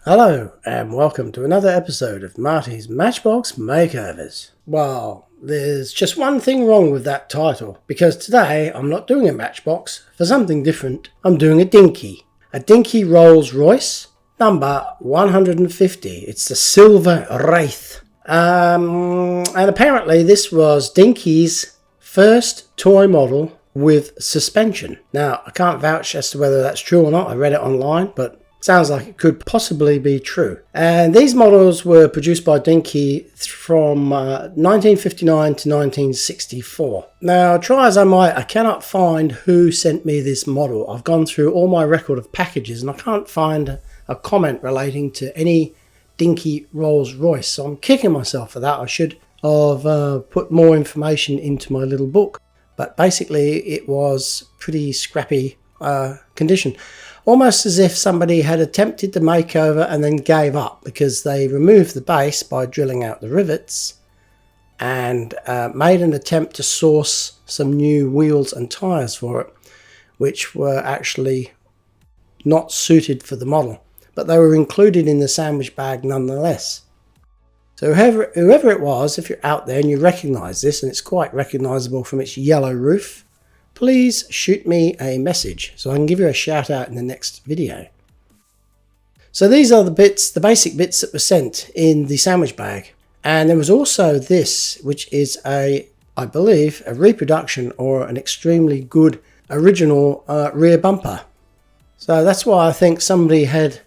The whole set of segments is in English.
Hello and welcome to another episode of Marty's Matchbox Makeovers. Well, there's just one thing wrong with that title, because today I'm not doing a Matchbox. For something different, I'm doing a Dinky. A Dinky Rolls Royce, number 150. It's the Silver Wraith. And apparently this was Dinky's first toy model with suspension. Now, I can't vouch as to whether that's true or not. I read it online, but sounds like it could possibly be true. And these models were produced by Dinky from 1959 to 1964. Now, try as I might, I cannot find who sent me this model. I've gone through all my record of packages and I can't find a comment relating to any Dinky Rolls Royce. So I'm kicking myself for that. I should have put more information into my little book. But basically, it was pretty scrappy condition. Almost as if somebody had attempted the makeover and then gave up, because they removed the base by drilling out the rivets and made an attempt to source some new wheels and tyres for it, which were actually not suited for the model, but they were included in the sandwich bag nonetheless. So whoever it was, if you're out there and you recognise this, and it's quite recognisable from its yellow roof, please shoot me a message so I can give you a shout out in the next video. So these are the basic bits that were sent in the sandwich bag. And there was also this, which is I believe, a reproduction or an extremely good original rear bumper. So that's why I think somebody had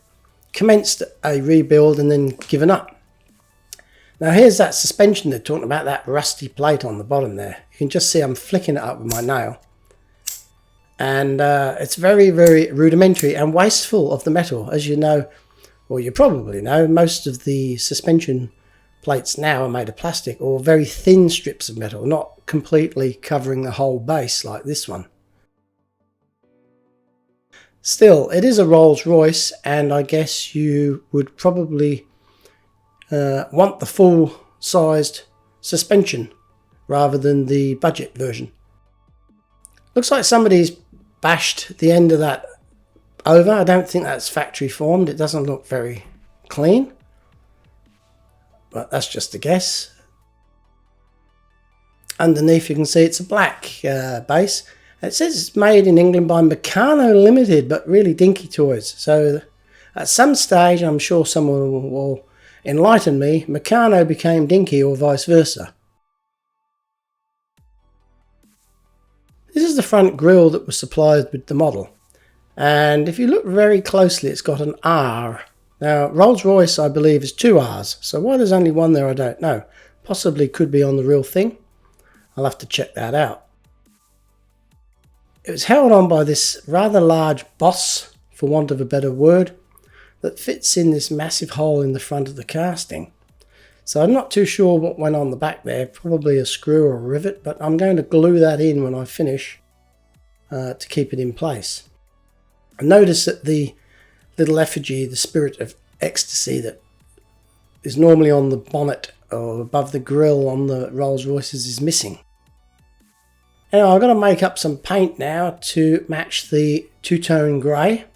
commenced a rebuild and then given up. Now here's that suspension they're talking about, that rusty plate on the bottom there. You can just see I'm flicking it up with my nail. And it's very, very rudimentary and wasteful of the metal. As you know, or you probably know, most of the suspension plates now are made of plastic or very thin strips of metal, not completely covering the whole base like this one. Still, it is a Rolls Royce, and I guess you would probably want the full-sized suspension rather than the budget version. Looks like somebody's bashed the end of that over. I don't think that's factory formed. It doesn't look very clean, but that's just a guess. Underneath you can see it's a black base. It says it's made in England by Meccano Limited, but really Dinky Toys. So at some stage, I'm sure someone will enlighten me, Meccano became Dinky or vice versa. This is the front grille that was supplied with the model, and if you look very closely it's got an R. Now Rolls Royce I believe is 2 R's, so why there's only one there I don't know. Possibly could be on the real thing. I'll have to check that out. It was held on by this rather large boss, for want of a better word, that fits in this massive hole in the front of the casting. So I'm not too sure what went on the back there, probably a screw or a rivet, but I'm going to glue that in when I finish to keep it in place. I notice that the little effigy, the Spirit of Ecstacy, that is normally on the bonnet or above the grille on the Rolls Royces is missing. Anyway, I've got to make up some paint now to match the two-tone grey.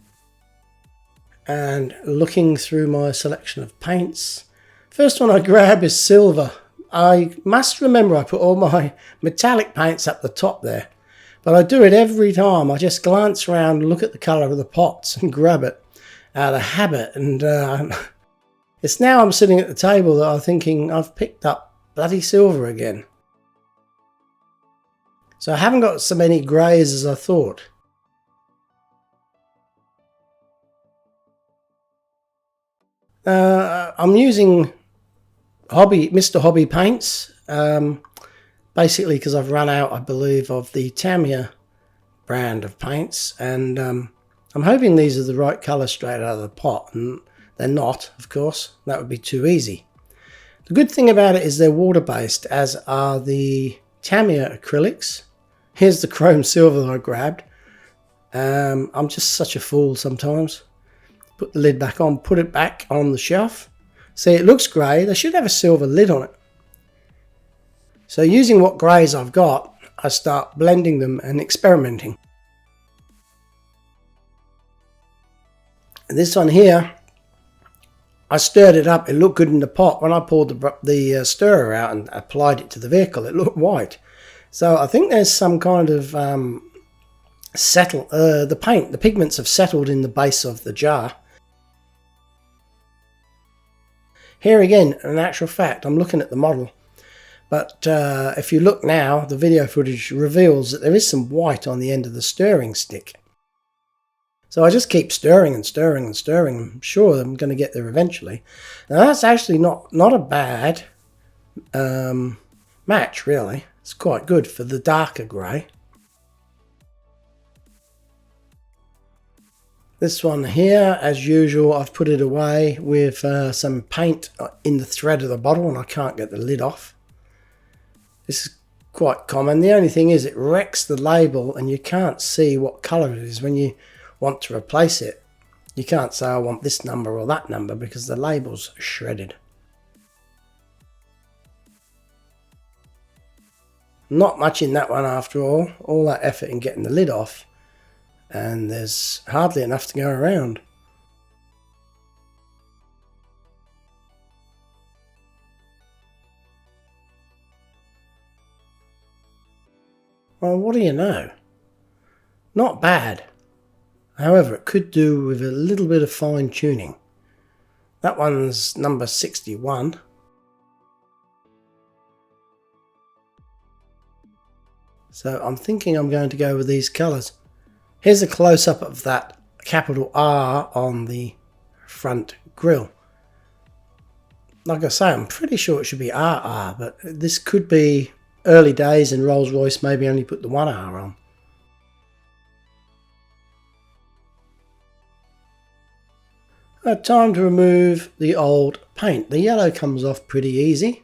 And looking through my selection of paints, first one I grab is silver. I must remember I put all my metallic paints up the top there, but I do it every time. I just glance around, look at the colour of the pots and grab it out of habit. And it's now I'm sitting at the table that I'm thinking I've picked up bloody silver again. So I haven't got so many greys as I thought. I'm using Mr. Hobby paints, basically because I've run out, I believe, of the Tamiya brand of paints, and I'm hoping these are the right colour straight out of the pot, and they're not, of course. That would be too easy. The good thing about it is they're water-based, as are the Tamiya acrylics. Here's the chrome silver that I grabbed. I'm just such a fool sometimes. Put the lid back on, put it back on the shelf. See, it looks grey. They should have a silver lid on it. So using what greys I've got, I start blending them and experimenting. And this one here I stirred it up, it looked good in the pot. When I poured the stirrer out and applied it to the vehicle, it looked white. So I think there's some kind of the pigments have settled in the base of the jar. Here again, in actual fact, I'm looking at the model, but if you look now, the video footage reveals that there is some white on the end of the stirring stick. So I just keep stirring and stirring and stirring. I'm sure I'm going to get there eventually. Now that's actually not a bad match, really. It's quite good for the darker grey. This one here, as usual, I've put it away with some paint in the thread of the bottle and I can't get the lid off. This is quite common. The only thing is it wrecks the label and you can't see what colour it is when you want to replace it. You can't say I want this number or that number because the label's shredded. Not much in that one after all that effort in getting the lid off. And there's hardly enough to go around. Well, what do you know? Not bad. However, it could do with a little bit of fine tuning. That one's number 61. So I'm thinking I'm going to go with these colours. Here's a close-up of that capital R on the front grille. Like I say, I'm pretty sure it should be RR, but this could be early days and Rolls-Royce maybe only put the one R on. Time to remove the old paint. The yellow comes off pretty easy.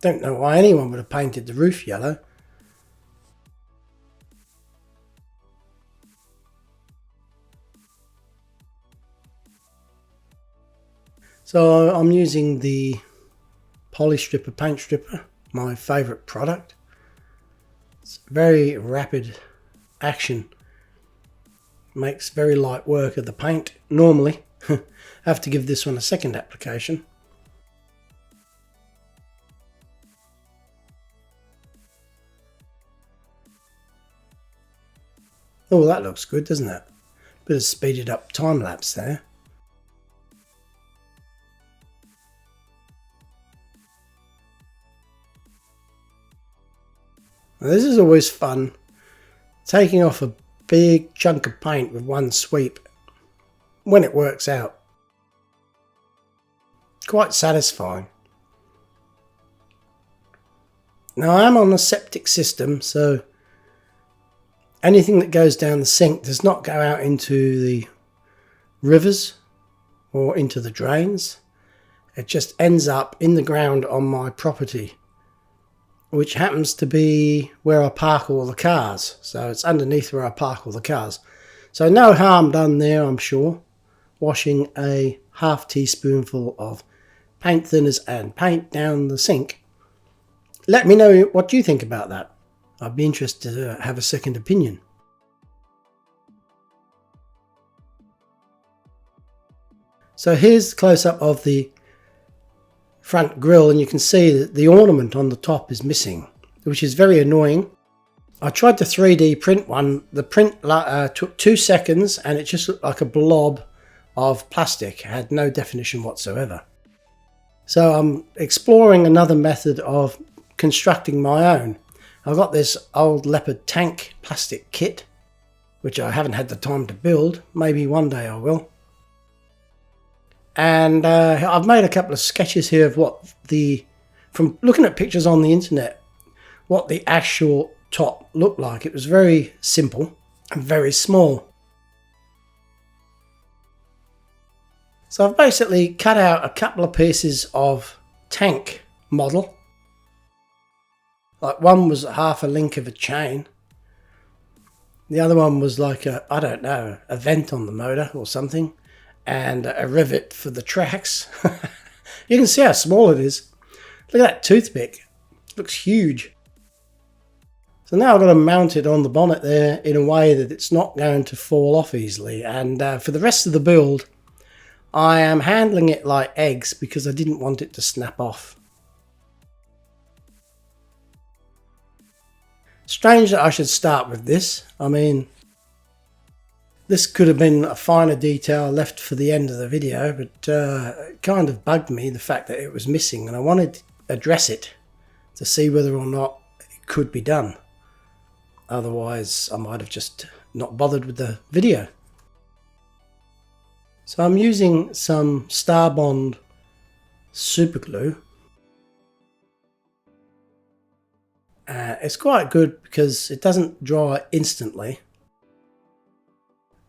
Don't know why anyone would have painted the roof yellow. So I'm using the Poly Stripper paint stripper, my favourite product. It's very rapid action. Makes very light work of the paint. Normally, I have to give this one a second application. Oh, that looks good, doesn't it? Bit of speeded up time lapse there. Now, this is always fun, taking off a big chunk of paint with one sweep when it works out. Quite satisfying. Now I am on a septic system, so anything that goes down the sink does not go out into the rivers or into the drains. It just ends up in the ground on my property, which happens to be where I park all the cars. So it's underneath where I park all the cars. So no harm done there, I'm sure. Washing a half teaspoonful of paint thinners and paint down the sink. Let me know what you think about that. I'd be interested to have a second opinion. So here's the close-up of the front grille, and you can see that the ornament on the top is missing, which is very annoying. I tried to 3D print one. The print took 2 seconds and it just looked like a blob of plastic. It had no definition whatsoever. So I'm exploring another method of constructing my own. I've got this old leopard tank plastic kit, which I haven't had the time to build. Maybe one day I will. And I've made a couple of sketches here of what from looking at pictures on the internet, what the actual top looked like. It was very simple and very small. So I've basically cut out a couple of pieces of tank model. Like one was half a link of a chain. The other one was like a, I don't know, a vent on the motor or something. And a rivet for the tracks. You can see how small it is. Look at that toothpick. It looks huge. So now I've got to mount it on the bonnet there in a way that it's not going to fall off easily. And for the rest of the build, I am handling it like eggs because I didn't want it to snap off. Strange that I should start with this. I mean, this could have been a finer detail left for the end of the video, but it kind of bugged me, the fact that it was missing, and I wanted to address it to see whether or not it could be done. Otherwise, I might have just not bothered with the video. So I'm using some Starbond super glue. It's quite good because it doesn't dry instantly,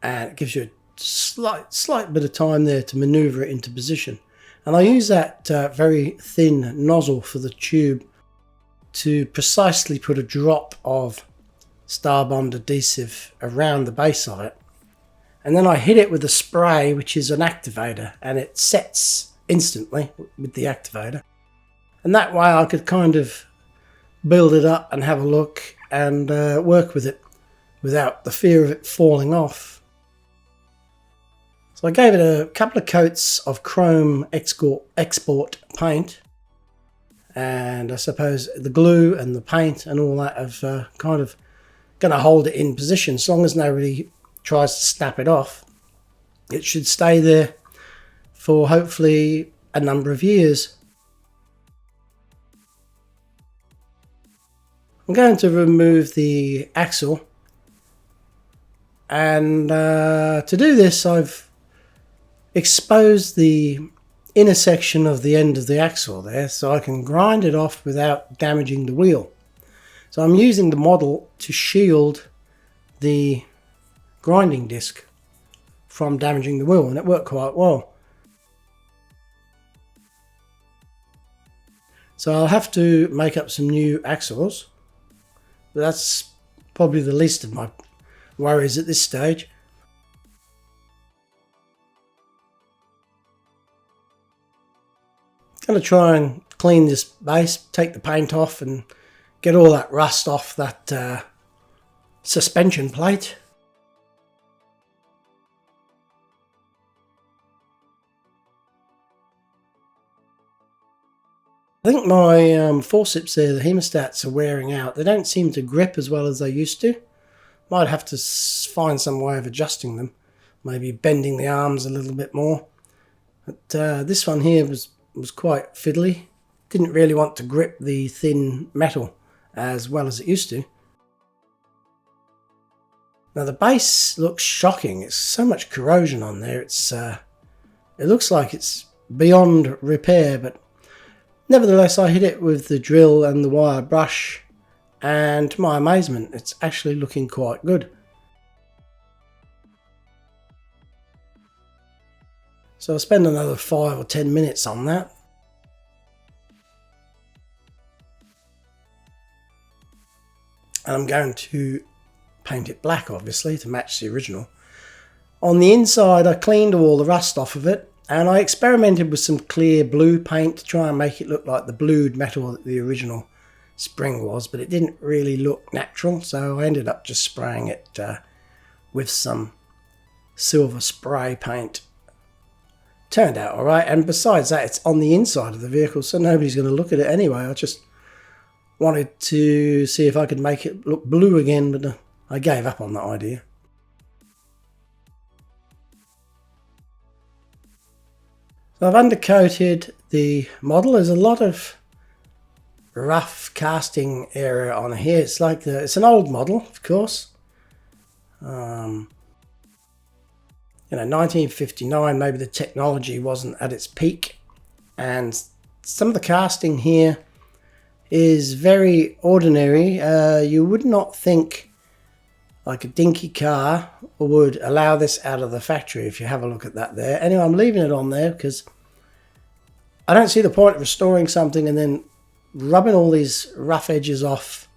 and it gives you a slight bit of time there to maneuver it into position. And I use that very thin nozzle for the tube to precisely put a drop of Starbond adhesive around the base of it, and then I hit it with a spray, which is an activator, and it sets instantly with the activator. And that way I could kind of build it up and have a look and work with it without the fear of it falling off. So I gave it a couple of coats of chrome export paint, and I suppose the glue and the paint and all that have kind of going to hold it in position. As long as nobody tries to snap it off, it should stay there for hopefully a number of years. I'm going to remove the axle, and to do this I've exposed the inner section of the end of the axle there so I can grind it off without damaging the wheel. So I'm using the model to shield the grinding disc from damaging the wheel, and it worked quite well. So I'll have to make up some new axles. But that's probably the least of my worries at this stage. I'm going to try and clean this base, take the paint off and get all that rust off that suspension plate. I think my forceps there, the hemostats, are wearing out. They don't seem to grip as well as they used to. Might have to find some way of adjusting them. Maybe bending the arms a little bit more. But this one here was quite fiddly. Didn't really want to grip the thin metal as well as it used to. Now the base looks shocking. It's so much corrosion on there. It looks like it's beyond repair, but nevertheless, I hit it with the drill and the wire brush, and to my amazement, it's actually looking quite good. So I'll spend another 5 or 10 minutes on that. And I'm going to paint it black, obviously, to match the original. On the inside, I cleaned all the rust off of it, and I experimented with some clear blue paint to try and make it look like the blued metal that the original spring was, but it didn't really look natural, so I ended up just spraying it with some silver spray paint. Turned out alright, and besides that, it's on the inside of the vehicle, so nobody's going to look at it anyway. I just wanted to see if I could make it look blue again, but I gave up on that idea. So I've undercoated the model. There's a lot of rough casting area on here. It's like it's an old model, of course. 1959, maybe the technology wasn't at its peak, and some of the casting here is very ordinary. You would not think like a Dinky car would allow this out of the factory if you have a look at that there. Anyway, I'm leaving it on there because I don't see the point of restoring something and then rubbing all these rough edges off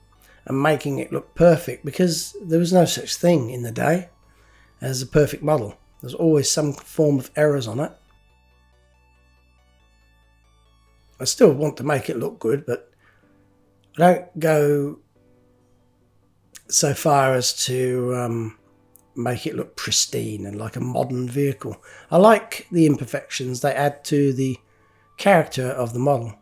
and making it look perfect, because there was no such thing in the day as a perfect model. There's always some form of errors on it. I still want to make it look good, but I don't go so far as to make it look pristine and like a modern vehicle. I like the imperfections they add to the character of the model.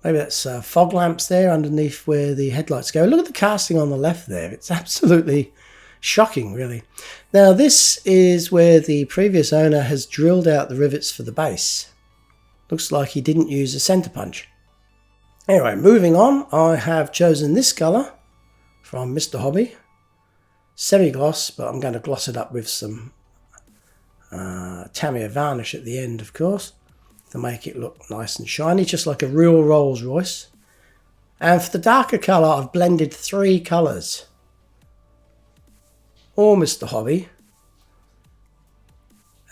Maybe that's fog lamps there underneath where the headlights go. Look at the casting on the left there. It's absolutely shocking, really. Now, this is where the previous owner has drilled out the rivets for the base. Looks like he didn't use a centre punch. Anyway, moving on, I have chosen this colour from Mr. Hobby. Semi-gloss, but I'm going to gloss it up with some Tamiya varnish at the end, of course, to make it look nice and shiny, just like a real Rolls Royce. And for the darker colour, I've blended 3 colours. All Mr. Hobby.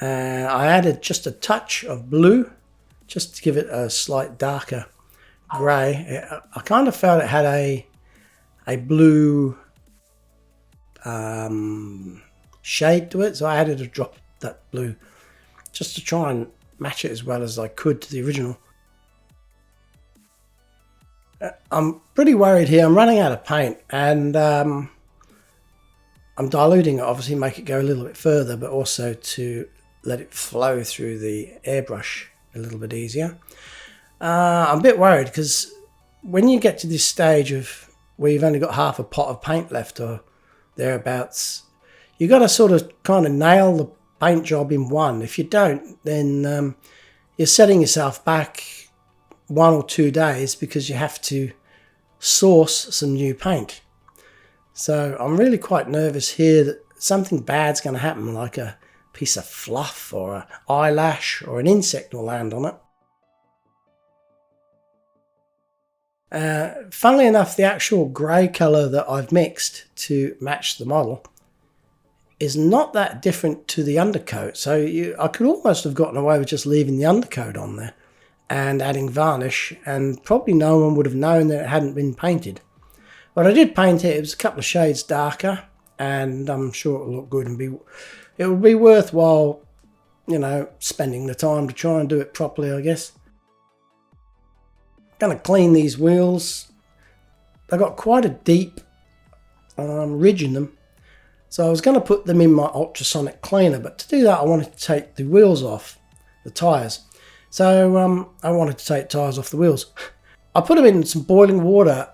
And I added just a touch of blue, just to give it a slight darker grey. I kind of felt it had a blue shade to it, so I added a drop of that blue just to try and match it as well as I could to the original. I'm pretty worried here. I'm running out of paint, and I'm diluting it, obviously make it go a little bit further, but also to let it flow through the airbrush a little bit easier. I'm a bit worried because when you get to this stage of where you've only got half a pot of paint left or thereabouts, you got to sort of kind of nail the paint job in one. If you don't, then you're setting yourself back 1 or 2 days because you have to source some new paint. So I'm really quite nervous here that something bad's going to happen, like a piece of fluff or an eyelash or an insect will land on it. Funnily enough, the actual grey colour that I've mixed to match the model is not that different to the undercoat. So I could almost have gotten away with just leaving the undercoat on there and adding varnish, and probably no one would have known that it hadn't been painted. But I did paint it. It was a couple of shades darker, and I'm sure it'll look good and it would be worthwhile, you know, spending the time to try and do it properly, I guess. Going to clean these wheels. They've got quite a deep ridge in them, so I was going to put them in my ultrasonic cleaner, but to do that I wanted to take the wheels off, the tyres. So I wanted to take tyres off the wheels. I put them in some boiling water,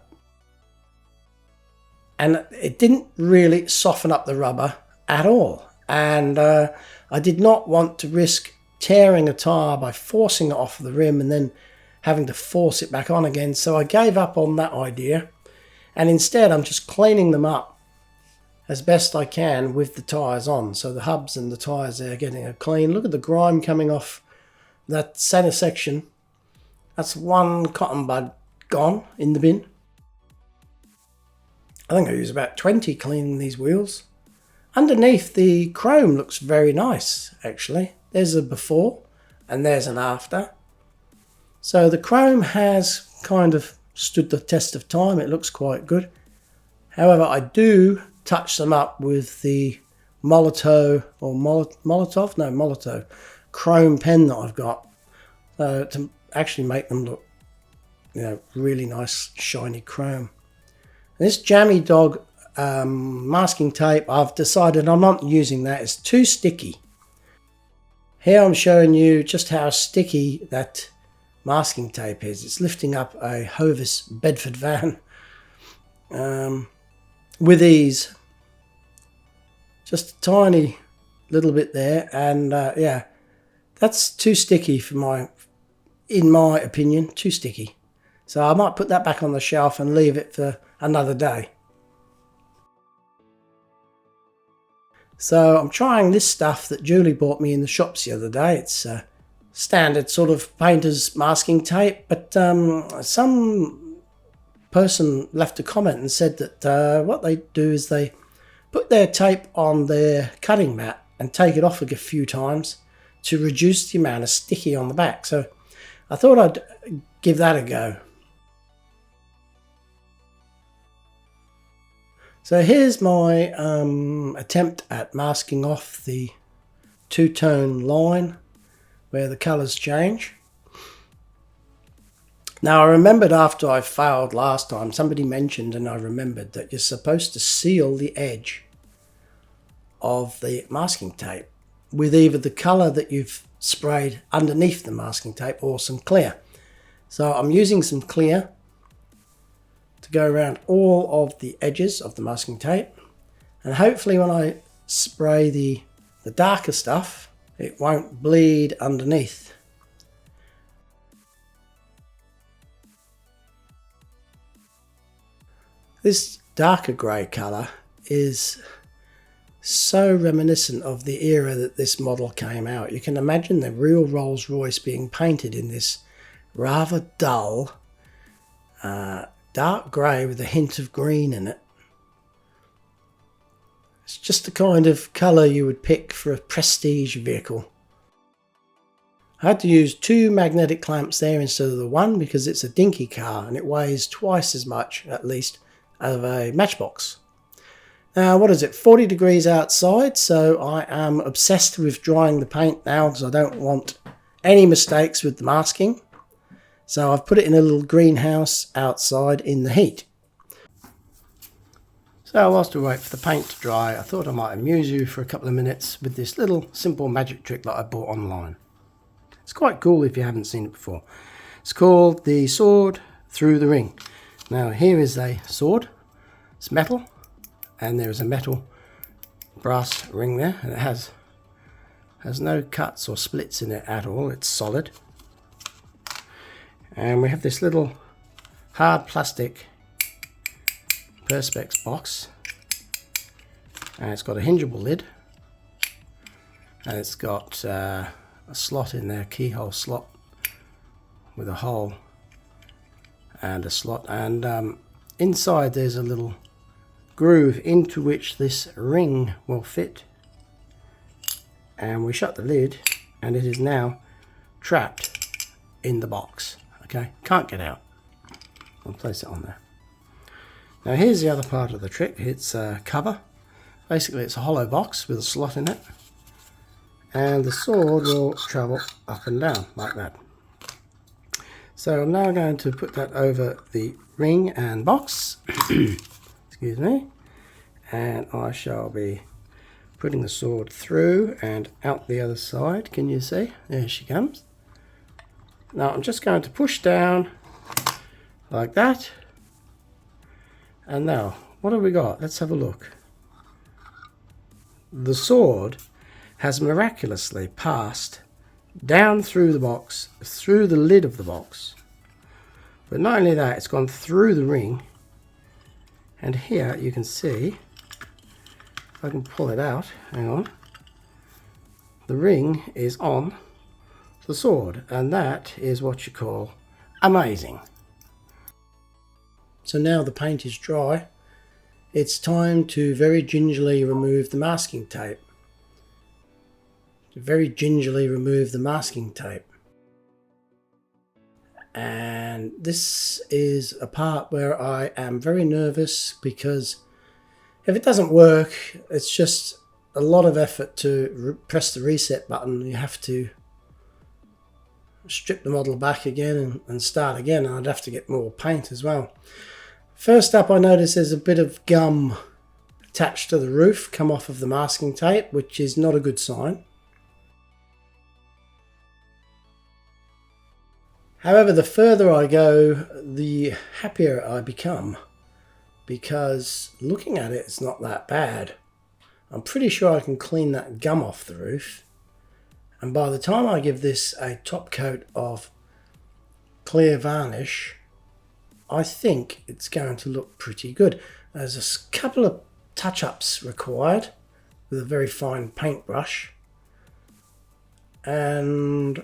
and it didn't really soften up the rubber at all. And I did not want to risk tearing a tyre by forcing it off the rim and then having to force it back on again. So I gave up on that idea, and instead I'm just cleaning them up as best I can with the tyres on. So the hubs and the tyres there are getting a clean. Look at the grime coming off that centre section. That's one cotton bud gone in the bin. I think I used about 20 cleaning these wheels. Underneath, the chrome looks very nice, actually. There's a before and there's an after. So the chrome has kind of stood the test of time. It looks quite good. However, I do touch them up with the Molotov chrome pen that I've got, to actually make them look, you know, really nice shiny chrome. This Jammy Dog masking tape, I've decided I'm not using that. It's too sticky. Here I'm showing you just how sticky that masking tape is. It's lifting up a Hovis Bedford van with ease. Just a tiny little bit there, and yeah, that's too sticky in my opinion, too sticky. So I might put that back on the shelf and leave it for another day. So I'm trying this stuff that Julie bought me in the shops the other day. It's standard sort of painter's masking tape, but some person left a comment and said that what they do is they put their tape on their cutting mat and take it off a few times to reduce the amount of sticky on the back. So I thought I'd give that a go. So here's my attempt at masking off the two-tone line where the colours change. Now I remembered after I failed last time, somebody mentioned and I remembered that you're supposed to seal the edge of the masking tape with either the colour that you've sprayed underneath the masking tape or some clear. So I'm using some clear to go around all of the edges of the masking tape, and hopefully when I spray the darker stuff it won't bleed underneath. This darker grey colour is so reminiscent of the era that this model came out. You can imagine the real Rolls Royce being painted in this rather dull dark grey with a hint of green in it. It's just the kind of colour you would pick for a prestige vehicle. I had to use 2 magnetic clamps there instead of the 1 because it's a Dinky car and it weighs twice as much at least of a Matchbox. Now what is it, 40 degrees outside, so I am obsessed with drying the paint now because I don't want any mistakes with the masking. So I've put it in a little greenhouse outside in the heat. So whilst we wait for the paint to dry, I thought I might amuse you for a couple of minutes with this little simple magic trick that I bought online. It's quite cool if you haven't seen it before. It's called the sword through the ring. Now here is a sword, it's metal, and there is a metal brass ring there, and it has no cuts or splits in it at all, it's solid. And we have this little hard plastic Perspex box, and it's got a hingeable lid, and it's got a slot in there, keyhole slot with a hole and a slot, and inside there's a little groove into which this ring will fit, and we shut the lid and it is now trapped in the box. Okay, can't get out. I'll place it on there. Now here's the other part of the trick. It's a cover. Basically it's a hollow box with a slot in it, and the sword will travel up and down like that. So I'm now going to put that over the ring and box, excuse me, and I shall be putting the sword through and out the other side. Can you see? There she comes. Now I'm just going to push down like that, and now what have we got? Let's have a look. The sword has miraculously passed down through the box, through the lid of the box, but not only that, it's gone through the ring, and here you can see, if I can pull it out, hang on, the ring is on the sword, and that is what you call amazing. So now the paint is dry, it's time to very gingerly remove the masking tape. Very gingerly remove the masking tape. And this is a part where I am very nervous, because if it doesn't work, it's just a lot of effort to press the reset button. You have to strip the model back again and start again, and I'd have to get more paint as well. First up, I notice there's a bit of gum attached to the roof come off of the masking tape, which is not a good sign. However, the further I go, the happier I become, because looking at it, it's not that bad. I'm pretty sure I can clean that gum off the roof, and by the time I give this a top coat of clear varnish, I think it's going to look pretty good. There's a couple of touch-ups required with a very fine paintbrush, and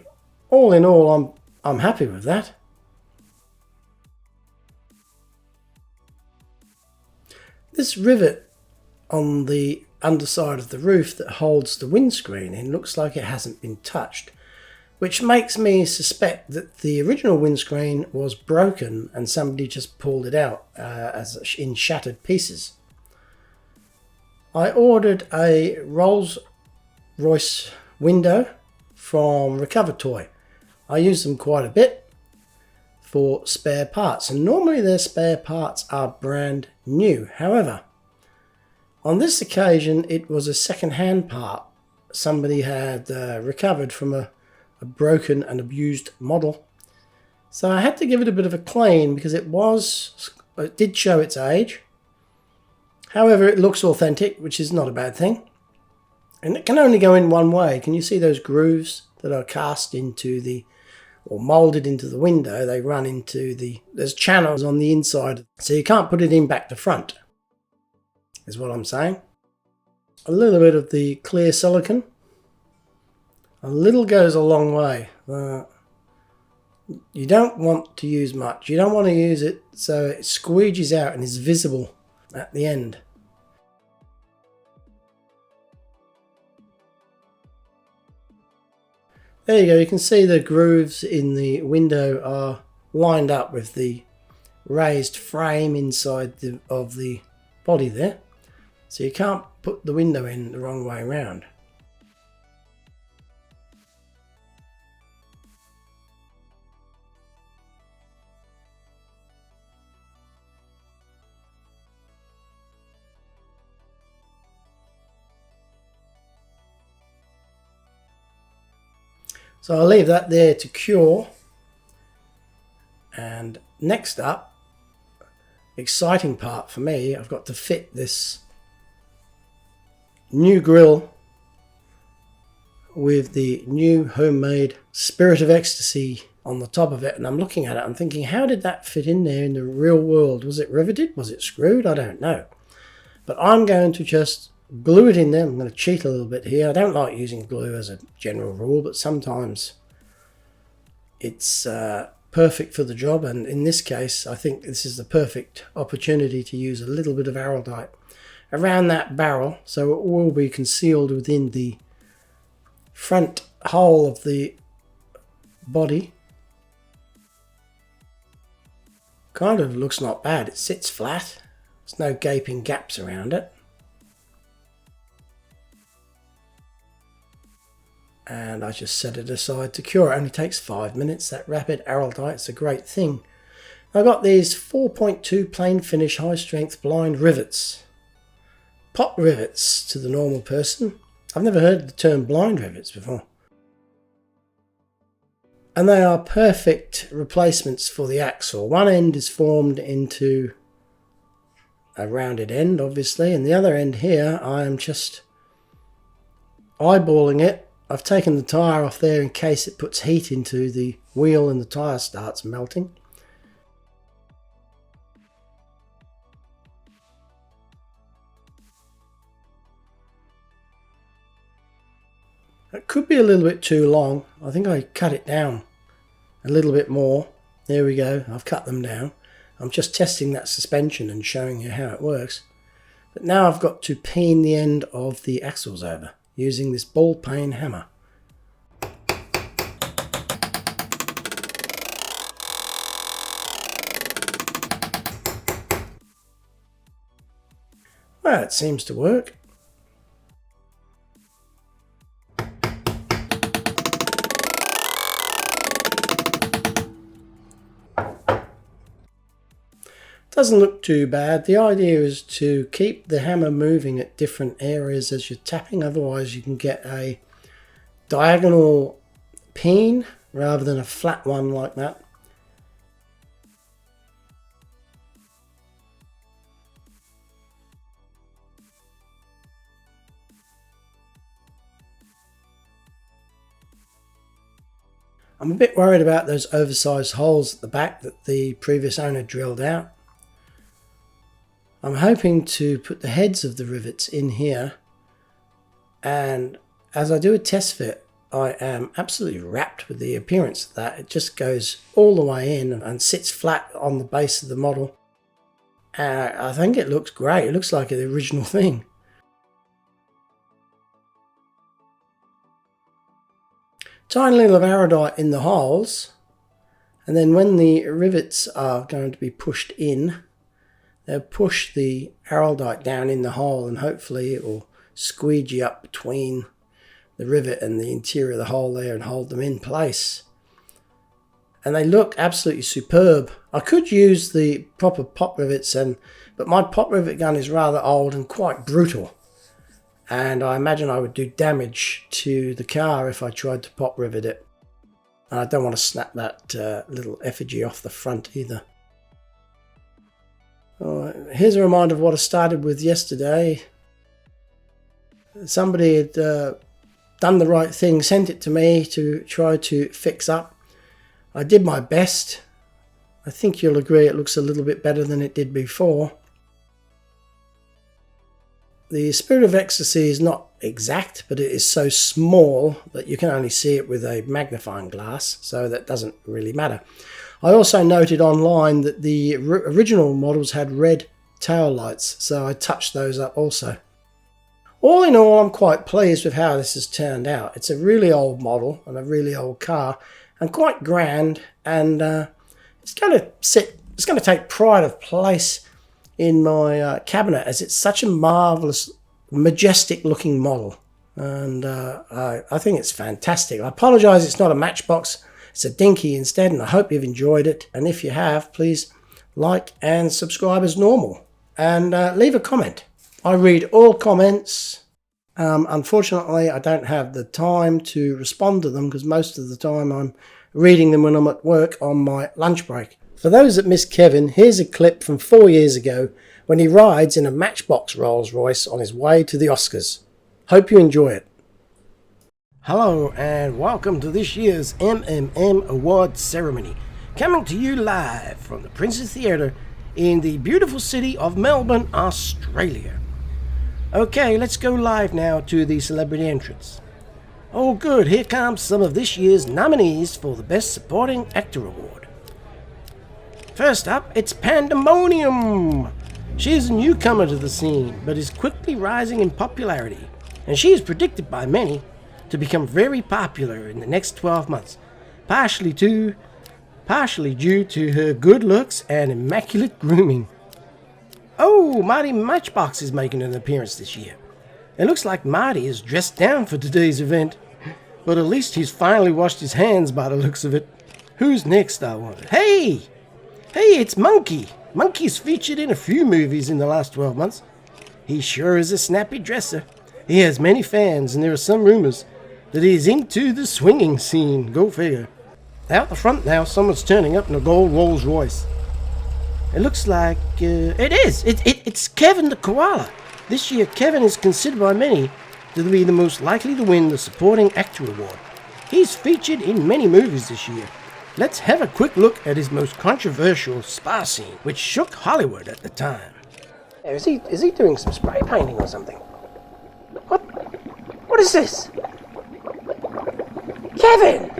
all in all, I'm happy with that. This rivet on the underside of the roof that holds the windscreen in looks like it hasn't been touched, which makes me suspect that the original windscreen was broken and somebody just pulled it out as in shattered pieces. I ordered a Rolls Royce window from Recover Toy. I use them quite a bit for spare parts, and normally their spare parts are brand new. However, on this occasion it was a second-hand part somebody had recovered from a broken and abused model. So I had to give it a bit of a clean because it did show its age. However, it looks authentic, which is not a bad thing. And it can only go in one way. Can you see those grooves that are cast into or moulded into the window? They run into there's channels on the inside. So you can't put it in back to front, is what I'm saying. A little bit of the clear silicone. A little goes a long way. You don't want to use much. You don't want to use it so it squeegees out and is visible at the end. There you go, you can see the grooves in the window are lined up with the raised frame inside of the body there. So you can't put the window in the wrong way around. So I'll leave that there to cure. And next up, exciting part for me, I've got to fit this new grille with the new homemade Spirit of Ecstacy on the top of it. And I'm looking at it, I'm thinking, how did that fit in there in the real world? Was it riveted? Was it screwed? I don't know. But I'm going to just glue it in there. I'm going to cheat a little bit here. I don't like using glue as a general rule, but sometimes it's perfect for the job, and in this case I think this is the perfect opportunity to use a little bit of araldite around that barrel so it will be concealed within the front hole of the body. Kind of looks not bad. It sits flat. There's no gaping gaps around it. And I just set it aside to cure. It only takes 5 minutes. That rapid araldite's a great thing. I got these 4.2 plain finish high strength blind rivets. Pot rivets to the normal person. I've never heard the term blind rivets before. And they are perfect replacements for the axle. One end is formed into a rounded end, obviously, and the other end here I am just eyeballing it. I've taken the tyre off there in case it puts heat into the wheel and the tyre starts melting. It could be a little bit too long. I think I cut it down a little bit more. There we go, I've cut them down. I'm just testing that suspension and showing you how it works. But now I've got to peen the end of the axles over using this ball peen hammer. Well, it seems to work. Doesn't look too bad. The idea is to keep the hammer moving at different areas as you're tapping, otherwise you can get a diagonal peen rather than a flat one like that. I'm a bit worried about those oversized holes at the back that the previous owner drilled out. I'm hoping to put the heads of the rivets in here, and as I do a test fit I am absolutely wrapped with the appearance of that. It just goes all the way in and sits flat on the base of the model. I think it looks great. It looks like the original thing. Tiny little of araldite in the holes, and then when the rivets are going to be pushed in, they'll push the araldite down in the hole and hopefully it will squeegee up between the rivet and the interior of the hole there and hold them in place. and they look absolutely superb. I could use the proper pop rivets, but my pop rivet gun is rather old and quite brutal, and I imagine I would do damage to the car if I tried to pop rivet it. And I don't want to snap that little effigy off the front either. Here's a reminder of what I started with yesterday. Somebody had done the right thing, sent it to me to try to fix up. I did my best. I think you'll agree it looks a little bit better than it did before. The Spirit of Ecstacy is not exact, but it is so small that you can only see it with a magnifying glass, so that doesn't really matter. I also noted online that the original models had red tail lights, so I touched those up also. All in all, I'm quite pleased with how this has turned out. It's a really old model and a really old car, and quite grand, and it's going to take pride of place in my cabinet, as it's such a marvellous, majestic looking model, and I think it's fantastic. I apologise it's not a Matchbox, it's a Dinky instead, and I hope you've enjoyed it, and if you have, please like and subscribe as normal, and leave a comment. I read all comments. Unfortunately, I don't have the time to respond to them because most of the time I'm reading them when I'm at work on my lunch break. For those that missed Kevin, here's a clip from 4 years ago when he rides in a Matchbox Rolls Royce on his way to the Oscars. Hope you enjoy it. Hello and welcome to this year's MMM Awards ceremony, coming to you live from the Princess Theatre in the beautiful city of Melbourne, Australia. Okay, let's go live now to the celebrity entrance. Oh good, here comes some of this year's nominees for the Best Supporting Actor Award. First up, it's Pandemonium. She is a newcomer to the scene, but is quickly rising in popularity, and she is predicted by many to become very popular in the next 12 months, partially due to her good looks and immaculate grooming. Oh, Marty Matchbox is making an appearance this year. It looks like Marty is dressed down for today's event, but at least he's finally washed his hands by the looks of it. Who's next, I wonder? Hey, it's Monkey. Monkey's featured in a few movies in the last 12 months. He sure is a snappy dresser. He has many fans, and there are some rumors that he's into the swinging scene. Go figure. Out the front now, someone's turning up in a gold Rolls Royce. It looks like it's Kevin the Koala. This year, Kevin is considered by many to be the most likely to win the Supporting Actor Award. He's featured in many movies this year. Let's have a quick look at his most controversial spa scene, which shook Hollywood at the time. Is he doing some spray painting or something? What is this? Kevin!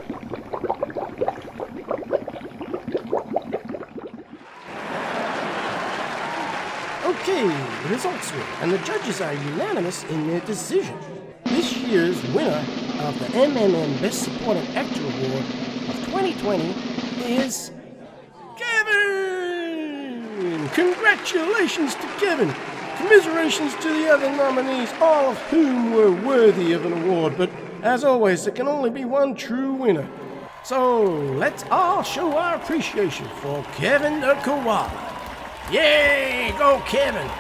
Okay, the results were, and the judges are unanimous in their decision. This year's winner of the MMM Best Supporting Actor Award of 2020 is Kevin! Congratulations to Kevin! Commiserations to the other nominees, all of whom were worthy of an award, but as always, there can only be one true winner. So, let's all show our appreciation for Kevin the Koala. Yay! Go Kevin!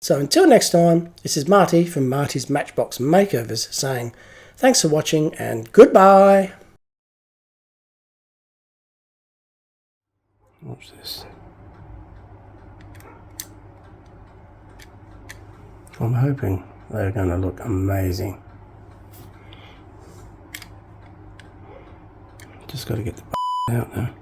So until next time, this is Marty from Marty's Matchbox Makeovers saying thanks for watching and goodbye! What's this? I'm hoping they're going to look amazing. Just got to get the out now.